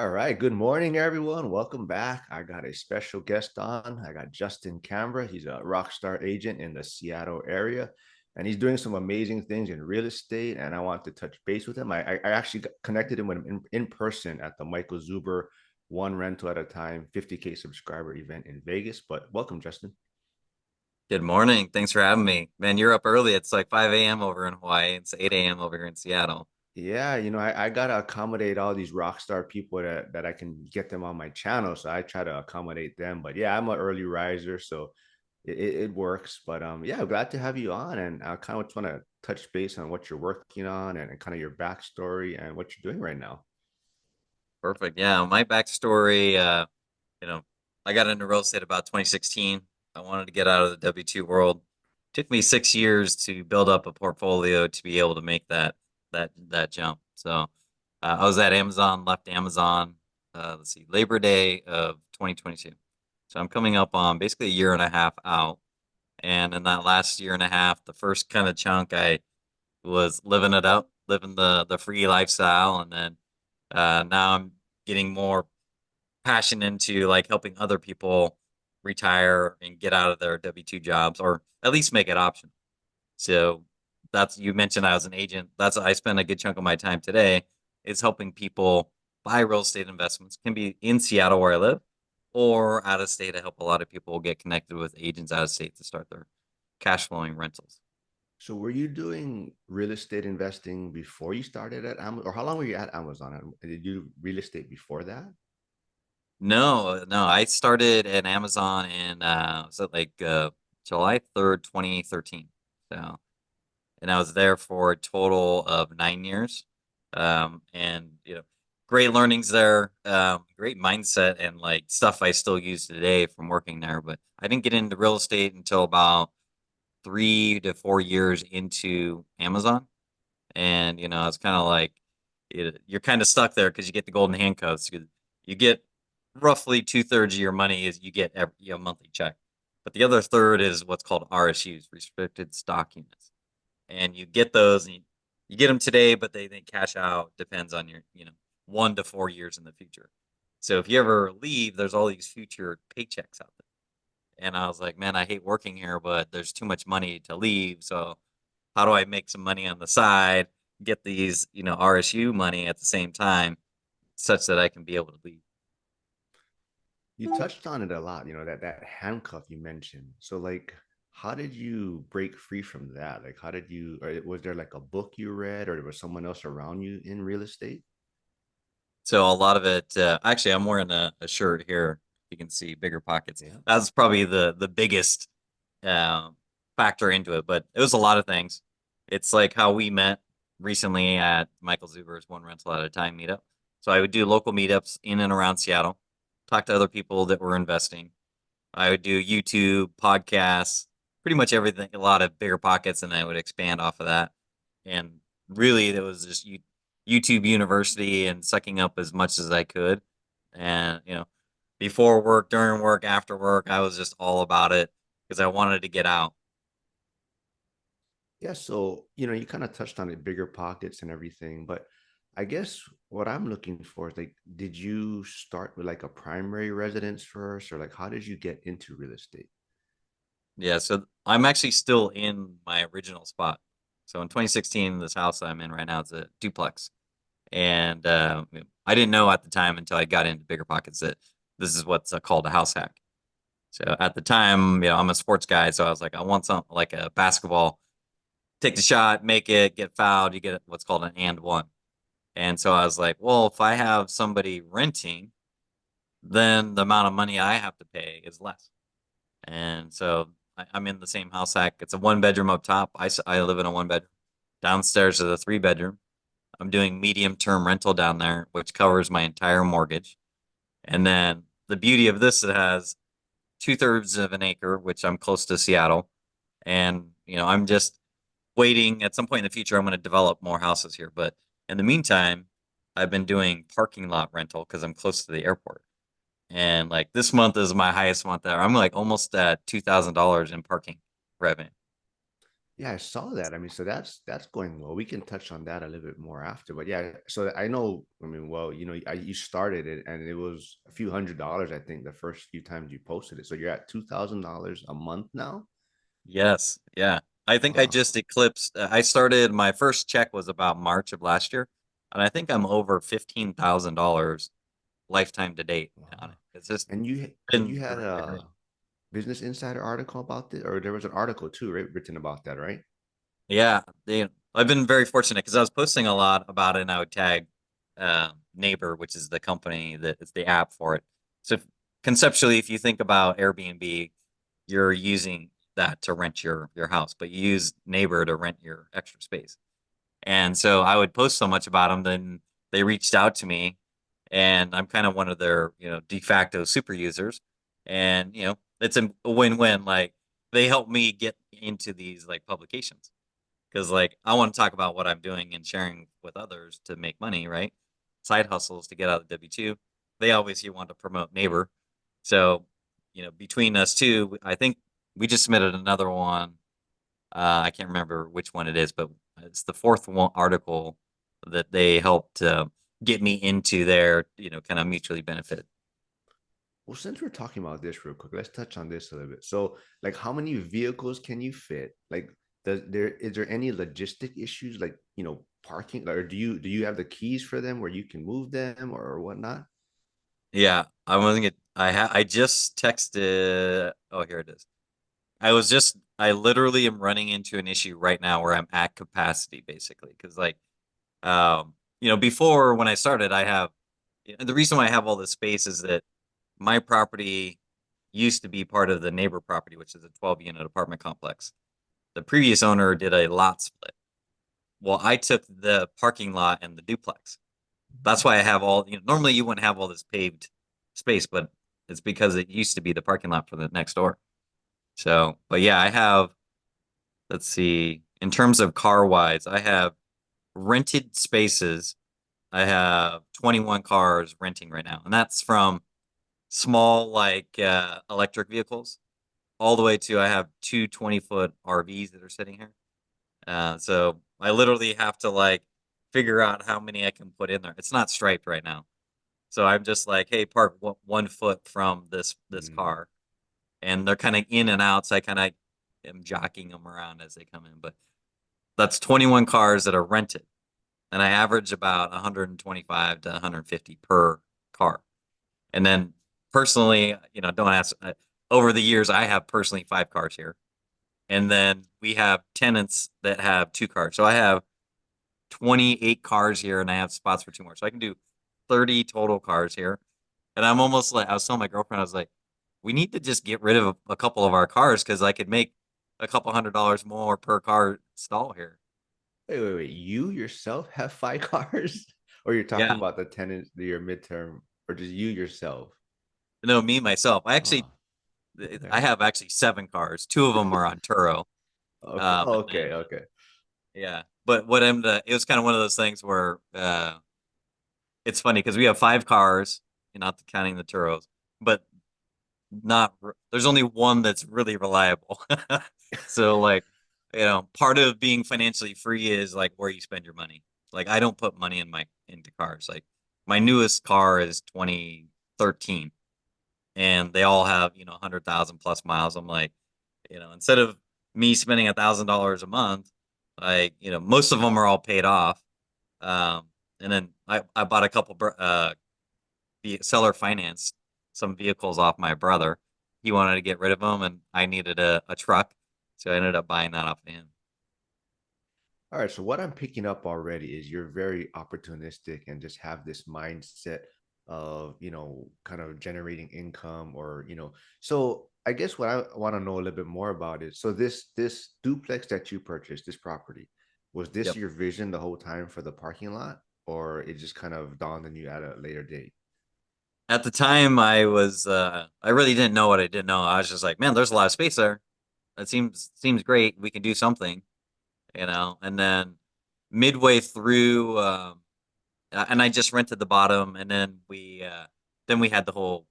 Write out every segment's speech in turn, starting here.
All right. Good morning, everyone. Welcome back. I got a special guest on. I got Justin Canberra. He's a Rockstar agent in the Seattle area, and he's doing some amazing things in real estate. And I want to touch base with him. I actually connected him with him in person at the Michael Zuber One Rental at a Time 50K subscriber event in Vegas. But welcome, Justin. Good morning. Thanks for having me. Man, you're up early. It's like 5 a.m. over in Hawaii. It's 8 a.m. over here in Seattle. Yeah, I gotta accommodate all these rock star people that I can get them on my channel. So I try to accommodate them. But yeah, I'm an early riser, so it works. But yeah, glad to have you on. And I kind of just want to touch base on what you're working on and kind of your backstory and what you're doing right now. Perfect. Yeah, my backstory, you know, I got into real estate about 2016. I wanted to get out of the W-2 world. Took me 6 years to build up a portfolio to be able to make that jump. So I was at Amazon, left Amazon, let's see, Labor Day of 2022. So I'm coming up on basically a year and a half out. And in that last year and a half, the first kind of chunk I was living it up, living the free lifestyle, and then now I'm getting more passion into like helping other people retire and get out of their W-2 jobs, or at least make it optional. So that's you mentioned I was an agent. That's I spend a good chunk of my time today is helping people buy real estate investments. Can be in Seattle where I live, or out of state. I help a lot of people get connected with agents out of state to start their cash flowing rentals. So were you doing real estate investing before you started at Amazon, or how long were you at Amazon? And did you do real estate before that? No, no. I started at Amazon in was it like July 3rd, 2013. So, and I was there for a total of 9 years. And great learnings there, great mindset and like stuff I still use today from working there. But I didn't get into real estate until about 3 to 4 years into Amazon. And it's kind of like you're kind of stuck there because you get the golden handcuffs. You get roughly 2/3 of your money is you get every monthly check, but the other third is what's called RSUs, restricted stock units, and you get those and you get them today, but they cash out depends on your 1 to 4 years in the future. So if you ever leave, there's all these future paychecks out there. And I was like, man, I hate working here, but there's too much money to leave. So how do I make some money on the side, get these, RSU money at the same time, such that I can be able to leave? You touched on it a lot, that handcuff you mentioned. So like how did you break free from that? Like how did you or was there like a book you read or there was someone else around you in real estate? So a lot of it, actually, I'm wearing a shirt here. You can see bigger pockets. Yeah. That's probably the biggest uh, factor into it, but it was a lot of things. It's like how we met recently at Michael Zuber's One Rental at a Time meetup. So I would do local meetups in and around Seattle, talk to other people that were investing. I would do YouTube, podcasts, pretty much everything, a lot of bigger pockets, and I would expand off of that. And really, it was just YouTube University and sucking up as much as I could. And, before work, during work, after work, I was just all about it because I wanted to get out. Yeah, so you kind of touched on it, bigger pockets and everything, but I guess what I'm looking for is like, did you start with like a primary residence first, or like how did you get into real estate? Yeah, so I'm actually still in my original spot. So in 2016, this house I'm in right now is a duplex. And I didn't know at the time until I got into bigger pockets that this is what's called a house hack. So at the time, I'm a sports guy, so I was like, I want something like a basketball. Take the shot, make it, get fouled, you get what's called an and one. And so I was like, well, if I have somebody renting, then the amount of money I have to pay is less. And so I'm in the same house hack. It's a 1 bedroom up top. I live in a 1 bedroom. Downstairs is a 3 bedroom. I'm doing medium term rental down there, which covers my entire mortgage. And then the beauty of this, it has 2/3 of an acre, which I'm close to Seattle. And, I'm just waiting. At some point in the future, I'm going to develop more houses here. But in the meantime, I've been doing parking lot rental because I'm close to the airport. And like this month is my highest month there. I'm like almost at $2,000 in parking revenue. Yeah, I saw that. I mean, so that's going well. We can touch on that a little bit more after, but yeah. So I know. I mean, well, you started it, and it was a few $100s, I think, the first few times you posted it. So you're at $2,000 a month now. Yes, yeah. I think I Wow. just eclipsed. I started my first check was about March of last year, and I think I'm over $15,000 lifetime to date on Wow. it. It's just And been you had really great. a Business Insider article about this, or there was an article too, right, written about that, right? Yeah, I've been very fortunate because I was posting a lot about it, and I would tag Neighbor, which is the company that is the app for it. So conceptually, if you think about Airbnb, you're using that to rent your house, but you use Neighbor to rent your extra space. And so I would post so much about them, then they reached out to me, and I'm kind of one of their, de facto super users. And, it's a win-win. Like they help me get into these like publications because like I want to talk about what I'm doing and sharing with others to make money, right? Side hustles to get out of the W-2. They obviously want to promote Neighbor. So, between us two, I think we just submitted another one. I can't remember which one it is, but it's the fourth one article that they helped get me into their, kind of mutually benefit. Well, since we're talking about this real quick, let's touch on this a little bit. So, like, how many vehicles can you fit? Like, is there any logistic issues, like parking, or do you have the keys for them where you can move them or whatnot? Yeah, I wasn't get. I just texted. Oh, here it is. I literally am running into an issue right now where I'm at capacity basically because like before when I started I have the reason why I have all this space is that my property used to be part of the neighbor property, which is a 12 unit apartment complex. The previous owner did a lot split. Well, I took the parking lot and the duplex. That's why I have all, normally you wouldn't have all this paved space, but it's because it used to be the parking lot for the next door. So, but yeah, I have, let's see, in terms of car wise, I have rented spaces. I have 21 cars renting right now. And that's from small, like electric vehicles all the way to I have two 20-foot RVs that are sitting here. So I literally have to like figure out how many I can put in there. It's not striped right now. So I'm just like, hey, park 1 foot from this Mm. car, and they're kind of in and out. So I kind of am jockeying them around as they come in. But that's 21 cars that are rented, and I average about 125 to 150 per car. And then personally, don't ask. Over the years, I have personally 5 cars here, and then we have tenants that have 2 cars. So I have 28 cars here, and I have spots for 2 more. So I can do 30 total cars here. And I'm almost like I was telling my girlfriend, I was like, we need to just get rid of a couple of our cars because I could make a couple $100 more per car stall here. Wait. You yourself have 5 cars, or you're talking Yeah, about the tenants, your midterm, or just you yourself? no, me myself. Oh, I okay. have actually 7 cars. 2 of them are on Turo. Okay. And Okay. then Okay. yeah, but it was kind of one of those things where it's funny because we have 5 cars, not counting the Turos, but there's only one that's really reliable. So like, part of being financially free is like where you spend your money. Like I don't put money into cars. Like my newest car is 2013 and they all have, 100,000 plus miles. I'm like, instead of me spending $1,000 a month, like, most of them are all paid off. Um, and then I bought a couple the seller financed some vehicles off my brother. He wanted to get rid of them, and I needed a truck, so I ended up buying that off of him. All right, so what I'm picking up already is you're very opportunistic and just have this mindset of, kind of generating income so I guess what I want to know a little bit more about is so this duplex that you purchased, this property, was this Yep. your vision the whole time for the parking lot, or it just kind of dawned on you at a later date? At the time, I really didn't know what I didn't know. I was just like, man, there's a lot of space there. That seems great. We can do something, And then midway through, and I just rented the bottom, and then we had the whole.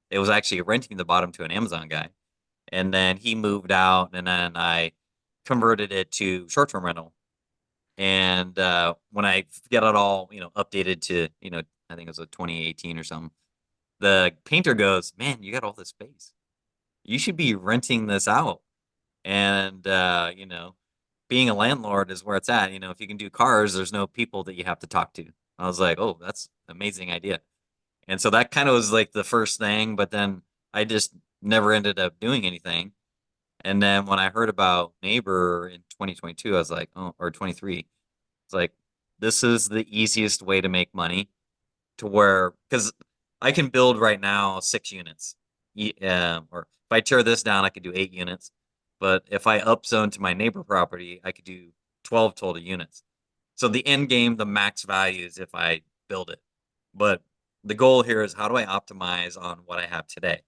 It was actually renting the bottom to an Amazon guy, and then he moved out, and then I converted it to short-term rental. And when I get it all, updated to, I think it was a 2018 or something, the painter goes, "Man, you got all this space. You should be renting this out." And being a landlord is where it's at. If you can do cars, there's no people that you have to talk to. I was like, "Oh, that's an amazing idea." And so that kind of was like the first thing, but then I just never ended up doing anything. And then when I heard about Neighbor in 2022, I was like, oh, or 23, it's like, this is the easiest way to make money to where, because I can build right now 6 units. Or if I tear this down, I could do 8 units. But if I upzone to my neighbor property, I could do 12 total units. So the end game, the max value is if I build it. But the goal here is how do I optimize on what I have today?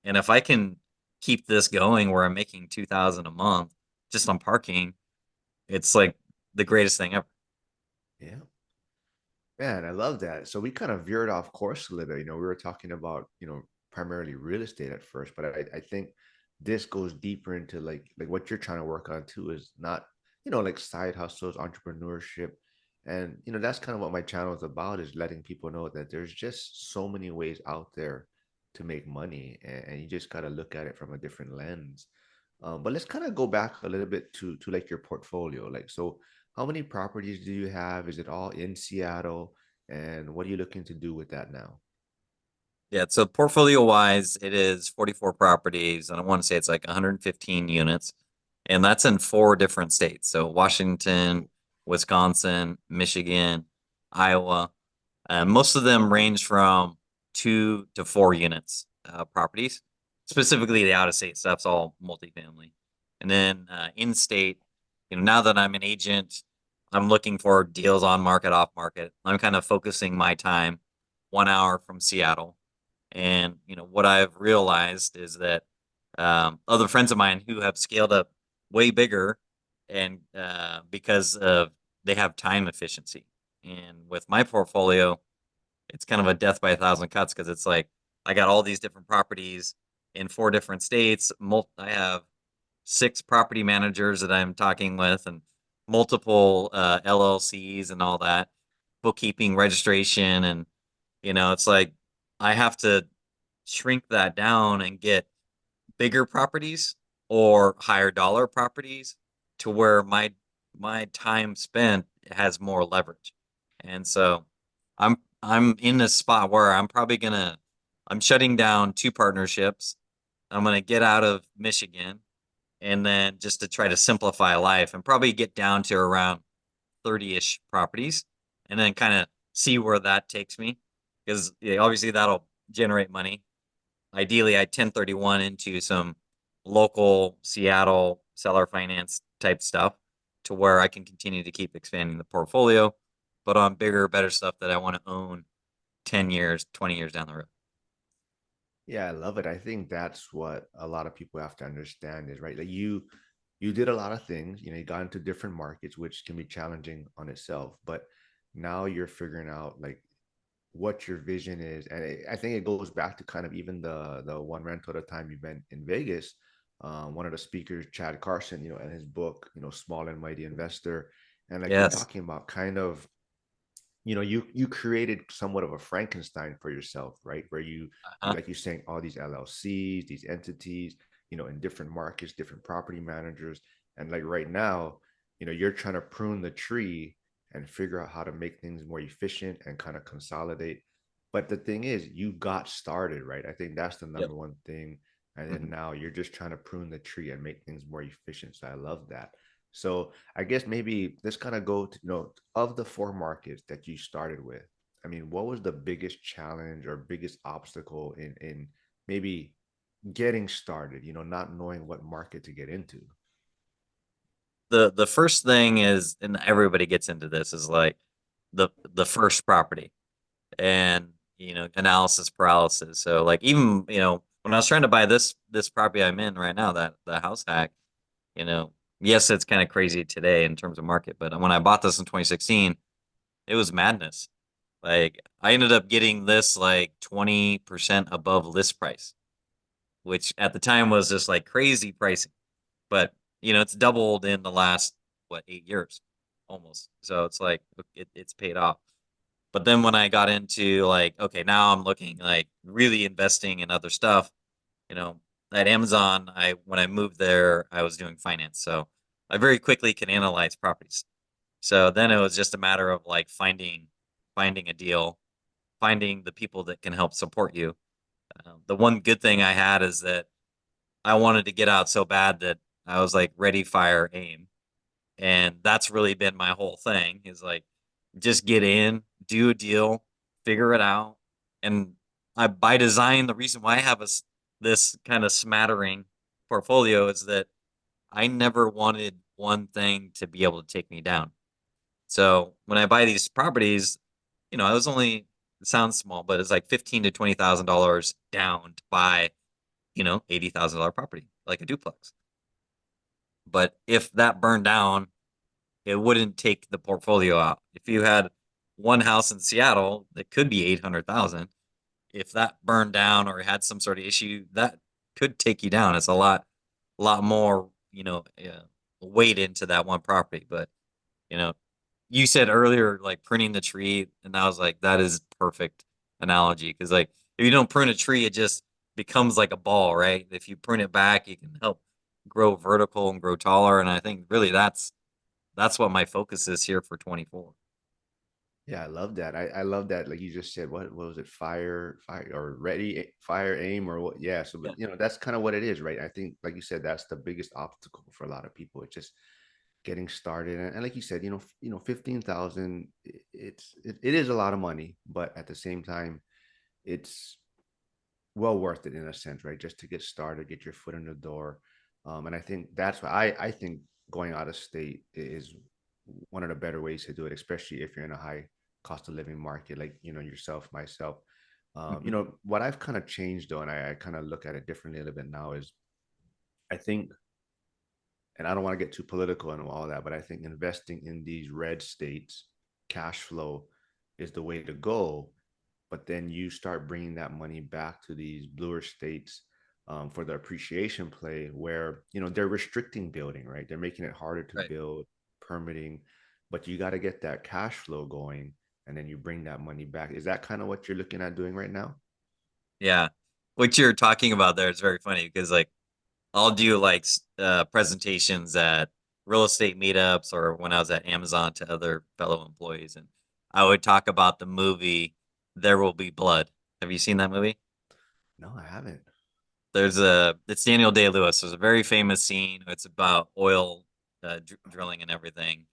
And if I can keep this going where I'm making 2,000 a month just on parking, it's like the greatest thing ever. Yeah. Man, I love that. So we kind of veered off course a little bit. We were talking about, primarily real estate at first, but I think this goes deeper into like what you're trying to work on too is not, like side hustles, entrepreneurship. And, that's kind of what my channel is about is letting people know that there's just so many ways out there to make money and you just got to look at it from a different lens. But let's kind of go back a little bit to like your portfolio. Like, so how many properties do you have? Is it all in Seattle? And what are you looking to do with that now? Yeah, so portfolio wise, it is 44 properties, and I want to say it's like 115 units, and that's in 4 different states. So Washington, Wisconsin, Michigan, Iowa. Most of them range from 2 to 4 units properties. Specifically, the out of state stuff's all multifamily. And then in state, now that I'm an agent, I'm looking for deals on market, off market. I'm kind of focusing my time 1 hour from Seattle. And what I've realized is that other friends of mine who have scaled up way bigger, and because of they have time efficiency. And with my portfolio, it's kind of a death by a thousand cuts because it's like I got all these different properties in 4 different states. I have 6 property managers that I'm talking with, and multiple LLCs and all that, bookkeeping, registration, and it's like I have to shrink that down and get bigger properties or higher dollar properties to where my time spent has more leverage. And so I'm in a spot where I'm shutting down 2 partnerships. I'm gonna get out of Michigan and then just to try to simplify life and probably get down to around 30-ish properties and then kind of see where that takes me. Because obviously that'll generate money. Ideally, I 1031 into some local Seattle seller finance type stuff to where I can continue to keep expanding the portfolio, but on bigger, better stuff that I want to own 10 years, 20 years down the road. Yeah, I love it. I think that's what a lot of people have to understand is right. Like you did a lot of things, you got into different markets, which can be challenging on itself, but now you're figuring out like what your vision is. And I think it goes back to kind of even the one rental at a time event in Vegas. One of the speakers, Chad Carson, in his book, Small and Mighty Investor. And like you're Yes. talking about kind of you created somewhat of a Frankenstein for yourself, right? Where you Uh-huh. like you're saying all these LLCs, these entities, in different markets, different property managers, and like right now, you're trying to prune the tree and figure out how to make things more efficient and kind of consolidate. But the thing is, you got started, right? I think that's the Yep. number one thing. And then Mhm. now you're just trying to prune the tree and make things more efficient. So I love that. So I guess maybe let's kind of go to, of the 4 markets that you started with. I mean, what was the biggest challenge or biggest obstacle in maybe getting started, not knowing what market to get into? The first thing is, and everybody gets into this, is like the first property and analysis paralysis. So like even when I was trying to buy this property I'm in right now, that the house hack, you know, yes, it's kind of crazy today in terms of market, but when I bought this in 2016, it was madness. Like I ended up getting this like 20% above list price, which at the time was just like crazy pricing. But it's doubled in the last, what, 8 years almost. So it's like it's paid off. But then when I got into like, okay, now I'm looking like really investing in other stuff, you know, at Amazon, when I moved there, I was doing finance. So I very quickly can analyze properties. So then it was just a matter of like finding a deal, finding the people that can help support you. The one good thing I had is that I wanted to get out so bad that I was like ready, fire, aim. And that's really been my whole thing is like just get in, do a deal, figure it out. And by design, the reason why I have this kind of smattering portfolio is that I never wanted one thing to be able to take me down. So when I buy these properties, I was only, it sounds small, but it's like 15 to $20,000 down to buy, $80,000 property, like a duplex. But if that burned down, it wouldn't take the portfolio out. If you had one house in Seattle that could be 800,000, if that burned down or had some sort of issue, that could take you down. It's a lot more, weight into that one property. But, you know, you said earlier, like pruning the tree, and I was like, that is perfect analogy. Cause like, if you don't prune a tree, it just becomes like a ball, right? If you prune it back, you can help grow vertical and grow taller. And I think really that's what my focus is here for 24. Yeah, I love that. I love that. Like you just said, what was it? Fire or fire, aim, or what? Yeah. So, Yeah. but that's kind of what it is, right? I think, like you said, that's the biggest obstacle for a lot of people. It's just getting started. And like you said, 15,000, it is a lot of money, but at the same time, it's well worth it in a sense, right? Just to get started, get your foot in the door. And I think that's why I think going out of state is one of the better ways to do it, especially if you're in a high cost of living market, like yourself, myself. Mhm. What I've kind of changed though, and I kind of look at it differently a little bit now is I think, and I don't want to get too political and all that, but I think investing in these red states, cash flow is the way to go. But then you start bringing that money back to these bluer states for the appreciation play, where they're restricting building, right? They're making it harder to Right. build, permitting, but you got to get that cash flow going, and then you bring that money back. Is that kind of what you're looking at doing right now? Yeah. What you're talking about there is very funny because like I'll do like presentations at real estate meetups or when I was at Amazon to other fellow employees, and I would talk about the movie There Will Be Blood. Have you seen that movie? No, I haven't. It's Daniel Day-Lewis. There's a very famous scene. It's about oil drilling and everything.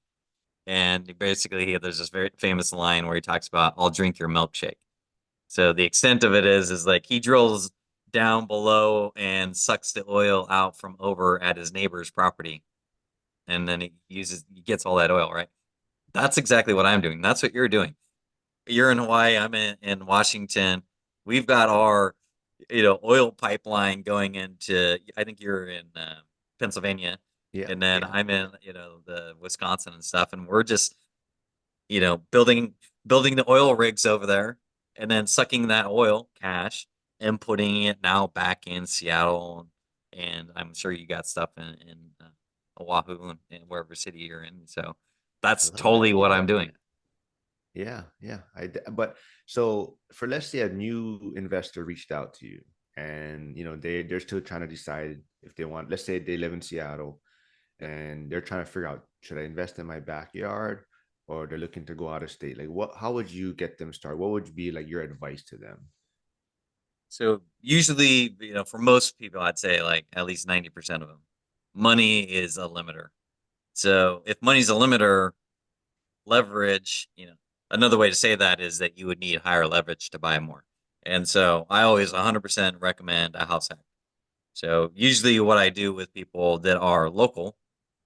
And basically, there's this very famous line where he talks about, I'll drink your milkshake. So the extent of it is like he drills down below and sucks the oil out from over at his neighbor's property. And then he gets all that oil, right? That's exactly what I'm doing. That's what you're doing. You're in Hawaii. I'm in Washington. We've got our, oil pipeline going into, I think you're in Pennsylvania. Yeah, And then yeah. I'm in, the Wisconsin and stuff. And we're just, building the oil rigs over there and then sucking that oil cash and putting it now back in Seattle. And I'm sure you got stuff in Oahu and wherever city you're in. So I that's love that. totally what Yeah, I'm doing. yeah, yeah. But so for, let's say, a new investor reached out to you, and they're still trying to decide if they want. Let's say they live in Seattle, and they're trying to figure out, should I invest in my backyard, or they're looking to go out of state. Like, how would you get them started? What would be like your advice to them? So usually, for most people, I'd say like at least 90% of them, money is a limiter. So if money's a limiter, leverage, another way to say that is that you would need higher leverage to buy more. And so I always 100% recommend a house hack. So usually what I do with people that are local,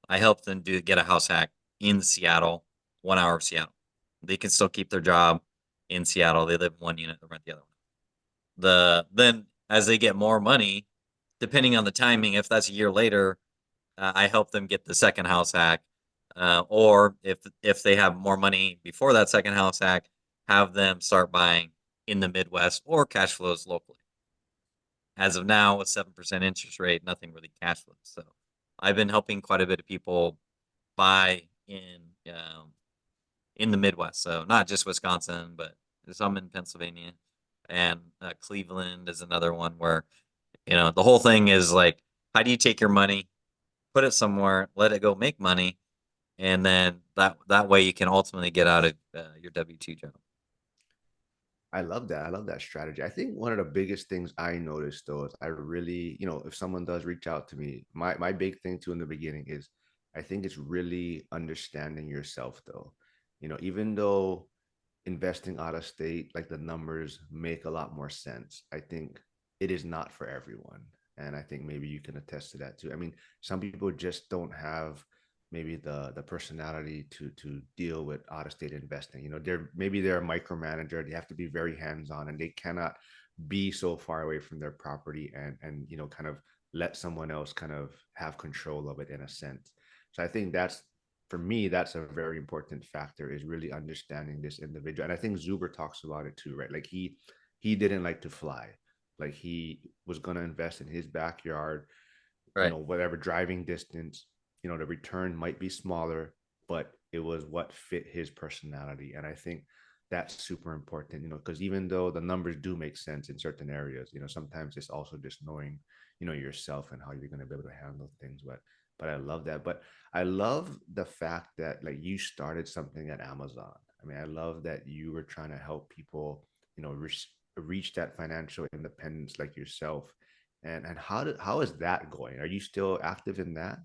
I help them get a house hack in Seattle, 1 hour of Seattle. They can still keep their job in Seattle. They live in one unit, they rent the other one. Then as they get more money, depending on the timing, if that's a year later, I help them get the second house hack, or if they have more money before that second house hack, have them start buying in the Midwest or cash flows locally. As of now, with 7% interest rate, nothing really cash flows. So I've been helping quite a bit of people buy in the Midwest. So not just Wisconsin, but some in Pennsylvania, and Cleveland is another one where the whole thing is like, how do you take your money, put it somewhere, let it go make money, and then that way you can ultimately get out of your W-2 job. I love that. I love that strategy. I think one of the biggest things I noticed though is I really, if someone does reach out to me, my big thing too in the beginning is I think it's really understanding yourself though. Even though investing out of state, like the numbers make a lot more sense. I think it is not for everyone. And I think maybe you can attest to that too. I mean, some people just don't have maybe the personality to deal with out of state investing. They're a micromanager. They have to be very hands on, and they cannot be so far away from their property and kind of let someone else kind of have control of it in a sense. So I think that's for me, that's a very important factor is really understanding this individual. And I think Zuber talks about it too, right? Like he didn't like to fly. Like he was gonna invest in his backyard, Right. whatever driving distance, the return might be smaller, but it was what fit his personality. And I think that's super important, because even though the numbers do make sense in certain areas, sometimes it's also just knowing, yourself and how you're going to be able to handle things. But I love that. But I love the fact that like you started something at Amazon. I mean, I love that you were trying to help people, reach that financial independence like yourself. And how is that going? Are you still active in that?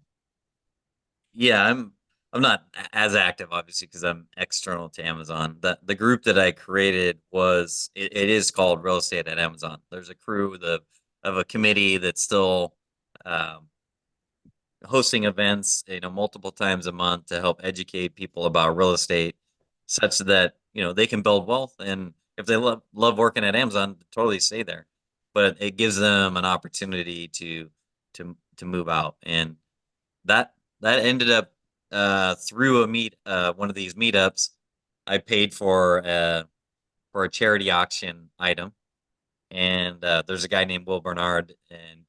Yeah, I'm not as active, obviously, because I'm external to Amazon. The group that I created it is called Real Estate at Amazon. There's a crew of a committee that's still um, hosting events, multiple times a month to help educate people about real estate, such that they can build wealth. And if they love working at Amazon, totally stay there. But it gives them an opportunity to move out, and that that ended up through one of these meetups. I paid for a charity auction item, and there's a guy named Will Bernard, and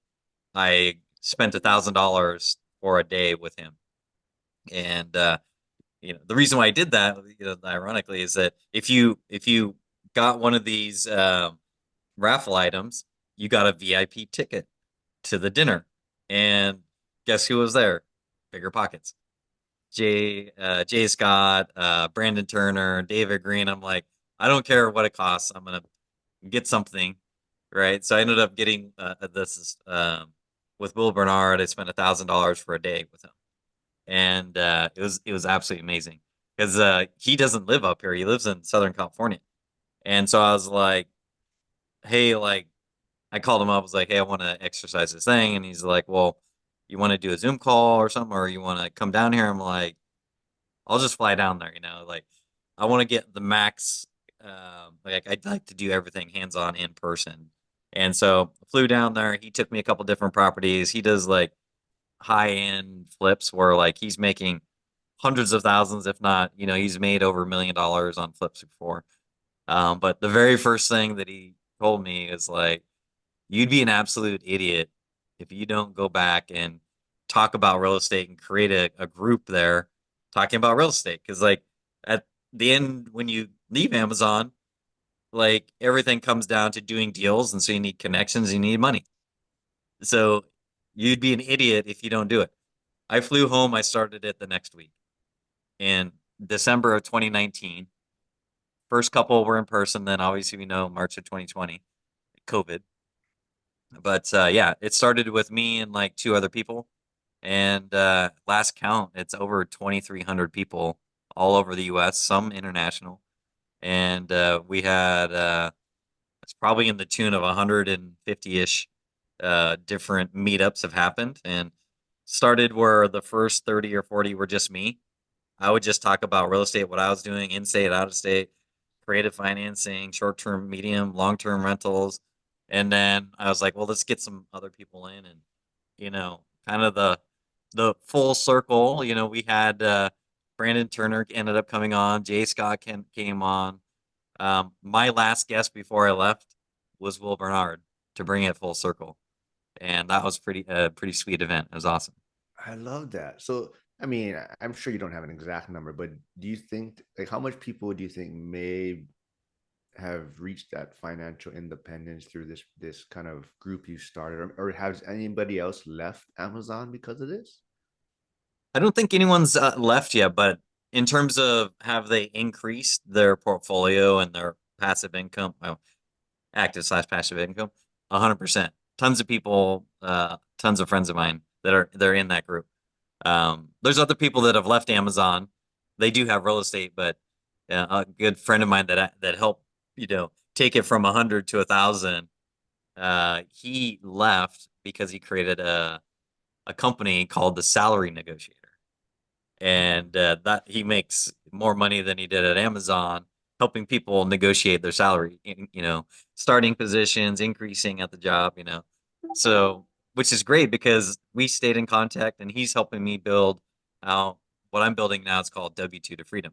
I spent $1,000 for a day with him. And the reason why I did that, ironically, is that if you got one of these raffle items, you got a VIP ticket to the dinner. And guess who was there? Bigger Pockets. Jay Scott, Brandon Turner, David Green. I'm like, I don't care what it costs. I'm gonna get something, right? So I ended up getting with Will Bernard. I spent $1,000 for a day with him, and it was absolutely amazing because he doesn't live up here. He lives in Southern California, and so I was like, hey, like I called him up. I was like, hey, I want to exercise this thing, and he's like, well, you want to do a Zoom call or something, or you want to come down here? I'm like, I'll just fly down there, like I want to get the max. Like I'd like to do everything hands on in person. And so I flew down there. He took me a couple different properties. He does like high end flips where like he's making hundreds of thousands, if not, he's made over $1 million on flips before. But the very first thing that he told me is like, you'd be an absolute idiot if you don't go back and talk about real estate and create a group there talking about real estate. Because, like, at the end, when you leave Amazon, like, everything comes down to doing deals. And so you need connections, you need money. So you'd be an idiot if you don't do it. I flew home, I started it the next week in December of 2019. First couple were in person, then obviously we know March of 2020, COVID. But yeah, it started with me and like two other people. And last count, it's over 2,300 people all over the US, some international. And we had, it's probably in the tune of 150-ish different meetups have happened. And started where the first 30 or 40 were just me. I would just talk about real estate, what I was doing, in state, out of state, creative financing, short term, medium, long term rentals. And then I was like, well, let's get some other people in, and kind of the full circle. We had Brandon Turner ended up coming on, Jay Scott came on. My last guest before I left was Will Bernard to bring it full circle, and that was pretty sweet event. It was awesome. I love that. So, I mean, I'm sure you don't have an exact number, but do you think, like, how much people do you think may have reached that financial independence through this kind of group you started, or has anybody else left Amazon because of this? I don't think anyone's left yet, but in terms of have they increased their portfolio and their passive income, well, active slash passive income, 100%. Tons of people, tons of friends of mine that are they're in that group. There's other people that have left Amazon. They do have real estate, but a good friend of mine that helped take it from 100 to 1,000. He left because he created a company called the Salary Negotiator, and that he makes more money than he did at Amazon, helping people negotiate their salary. Starting positions, increasing at the job. So which is great because we stayed in contact, and he's helping me build out what I'm building now. It's called W2 to Freedom,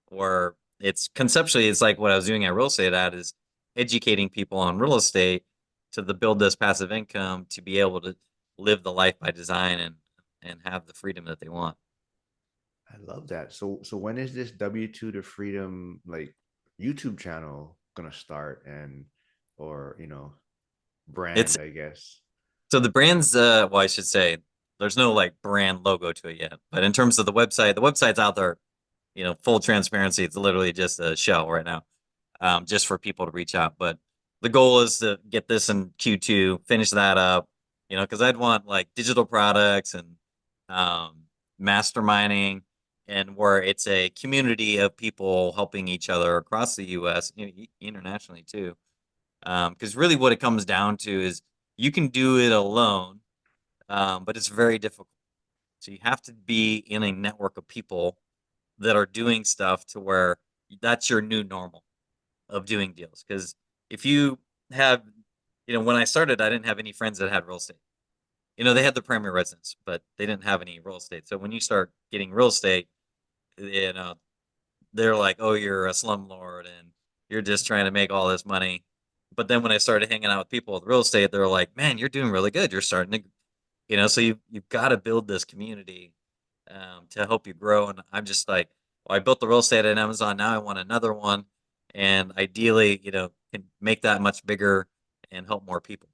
where it's conceptually it's like what I was doing at real estate at is educating people on real estate to build this passive income to be able to live the life by design and have the freedom that they want. I love that. So when is this W2 to Freedom like YouTube channel gonna start, and or It's brand, I guess? So the brand's well, I should say there's no like brand logo to it yet. But in terms of the website's out there, full transparency. It's literally just a shell right now, just for people to reach out. But the goal is to get this in Q2, finish that up, because I'd want like digital products and um, masterminding, and where it's a community of people helping each other across the U.S., internationally too. Because really, what it comes down to is you can do it alone, but it's very difficult. So you have to be in a network of people that are doing stuff to where that's your new normal of doing deals. Because if you have, when I started, I didn't have any friends that had real estate. They had the primary residence, but they didn't have any real estate. So when you start getting real estate, you know, they're like, "Oh, you're a slumlord and you're just trying to make all this money." But then when I started hanging out with people with real estate, they were like, "Man, you're doing really good. You're starting to, so you've got to build this community to help you grow." And I'm just like, well, I built the real estate at Amazon. Now I want another one, and ideally, can make that much bigger and help more people.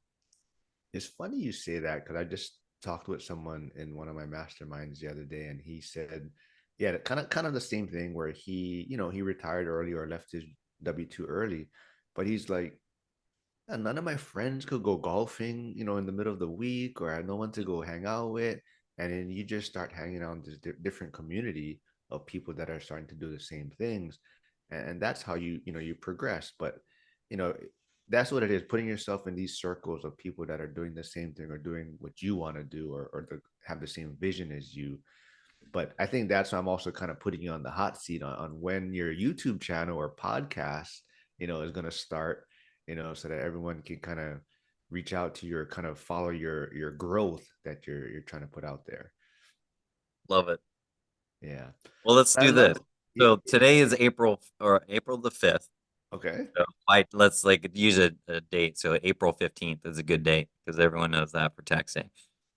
It's funny you say that because I just talked with someone in one of my masterminds the other day, and he said, yeah, kind of the same thing where he retired early or left his W2 early, but he's like, and none of my friends could go golfing, in the middle of the week, or I had no one to go hang out with. And then you just start hanging out in this different community of people that are starting to do the same things. And that's how you progress. But, you know, that's what it is, putting yourself in these circles of people that are doing the same thing or doing what you want to do, or have the same vision as you. But I think that's why I'm also kind of putting you on the hot seat on when your YouTube channel or podcast, is going to start, so that everyone can kind of reach out to your kind of follow your growth that you're trying to put out there. Love it. Yeah. Well, let's I do this. love So it. today is April the 5th. Okay. So let's like use a date. So April 15th is a good date because everyone knows that for tax day.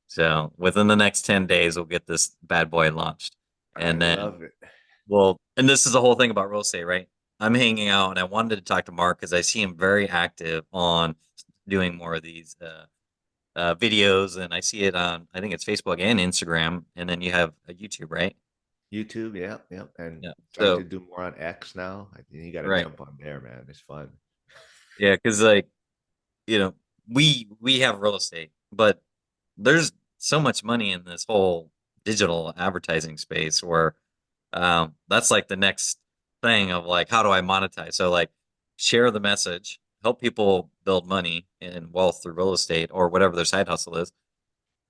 So within the next 10 days, we'll get this bad boy launched. I And then love it. and this is the whole thing about real estate, right? I'm hanging out and I wanted to talk to Mark because I see him very active on doing more of these videos, and I see it on, I think it's Facebook and Instagram. And then you have a YouTube, right? YouTube, yeah, yeah. And Yeah. starting to So, do more on X now. I think you got to right. jump on there, man. It's fun. Yeah. Cause like, you know, we have real estate, but there's so much money in this whole digital advertising space where that's like the next thing of like how do I monetize? So like share the message, help people build money and wealth through real estate or whatever their side hustle is.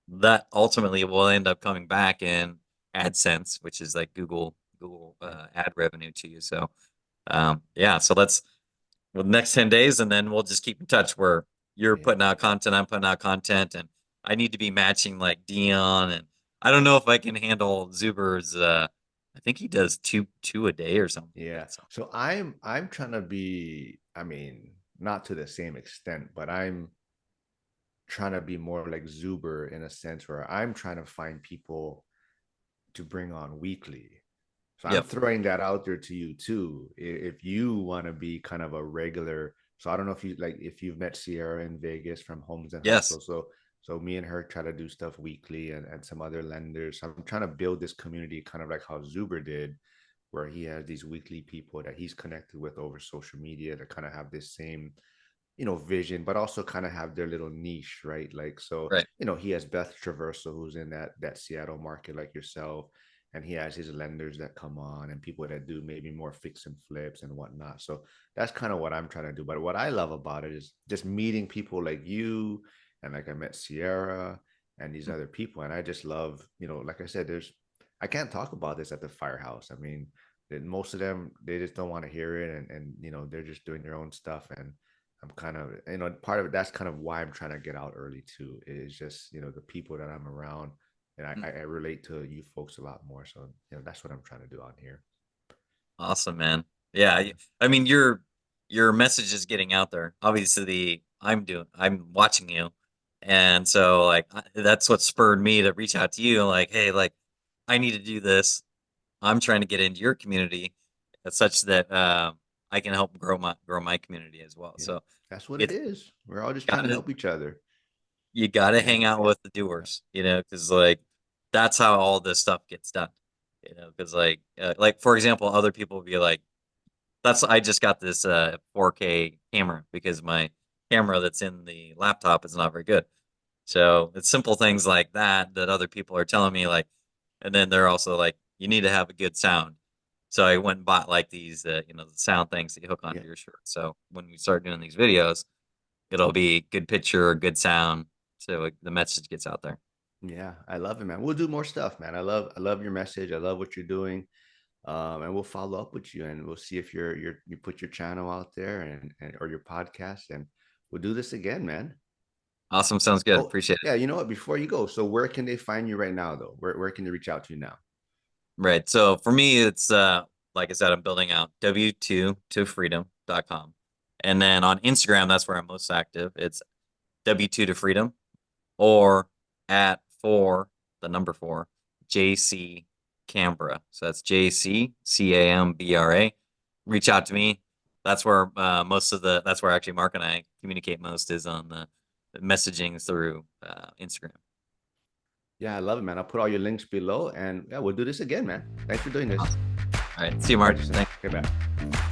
That ultimately will end up coming back in AdSense, which is like Google ad revenue to you. So yeah, so let's well, the next 10 days, and then we'll just keep in touch where you're Yeah. putting out content, I'm putting out content, and I need to be matching like Dion. And I don't know if I can handle Zuber's I think he does two a day or something like Yeah. that. So So I'm trying to be, I mean, not to the same extent, but I'm trying to be more like Zuber in a sense where I'm trying to find people to bring on weekly. So I'm Yep. throwing that out there to you too. If you want to be kind of a regular, so I don't know if you like if you've met Sierra in Vegas from Homes and Yes. Hustles. So me and her try to do stuff weekly and some other lenders. So I'm trying to build this community kind of like how Zuber did, where he has these weekly people that he's connected with over social media that kind of have this same vision, but also kind of have their little niche, right? Like, so, Right. he has Beth Traverso, who's in that Seattle market like yourself, and he has his lenders that come on and people that do maybe more fix and flips and whatnot. So that's kind of what I'm trying to do. But what I love about it is just meeting people like you, and like I met Sierra and these other people, and I just love, like I said, I can't talk about this at the firehouse. I mean, most of them, they just don't want to hear it, and they're just doing their own stuff. And I'm kind of, part of it, that's kind of why I'm trying to get out early too. Is just, the people that I'm around, and I relate to you folks a lot more. So, that's what I'm trying to do on here. Awesome, man. Yeah, Yeah. I mean your message is getting out there. Obviously, I'm watching you, and so like that's what spurred me to reach out to you. Like, hey, like I need to do this. I'm trying to get into your community, such that I can help grow my community as well. Yeah. So That's what it it's is. We're all just trying to gotta help each other. you gotta And hang out with the doers, because like that's how all this stuff gets done. Because like for example, other people will be like, I just got this 4K camera because my camera that's in the laptop is not very good. So it's simple things like that that other people are telling me like, and then they're also like, you need to have a good sound. So I went and bought like these, the sound things that you hook yeah, onto your shirt. So when we start doing these videos, it'll be good picture, good sound, so the message gets out there. yeah, I love it, man. We'll do more stuff, man. I love your message. I love what you're doing. And we'll follow up with you, and we'll see if you put your channel out there, and or your podcast, and we'll do this again, man. Awesome, sounds good. Oh, Appreciate it. yeah, you know what? Before you go, so where can they find you right now, though? Where can they reach out to you now? Right. So for me, it's like I said, I'm building out w2 to freedom.com. And then on Instagram, that's where I'm most active. It's w2 to freedom or at four, the number four, JC Canberra. So that's JCCAMBRA. Reach out to me. That's where that's where actually Mark and I communicate most is on the messaging through Instagram. Yeah, I love it, man. I'll put all your links below, and yeah, we'll do this again, man. Thanks for doing this. Awesome. All right. See you, All right, Mark. Jason. Thanks. Okay, bye.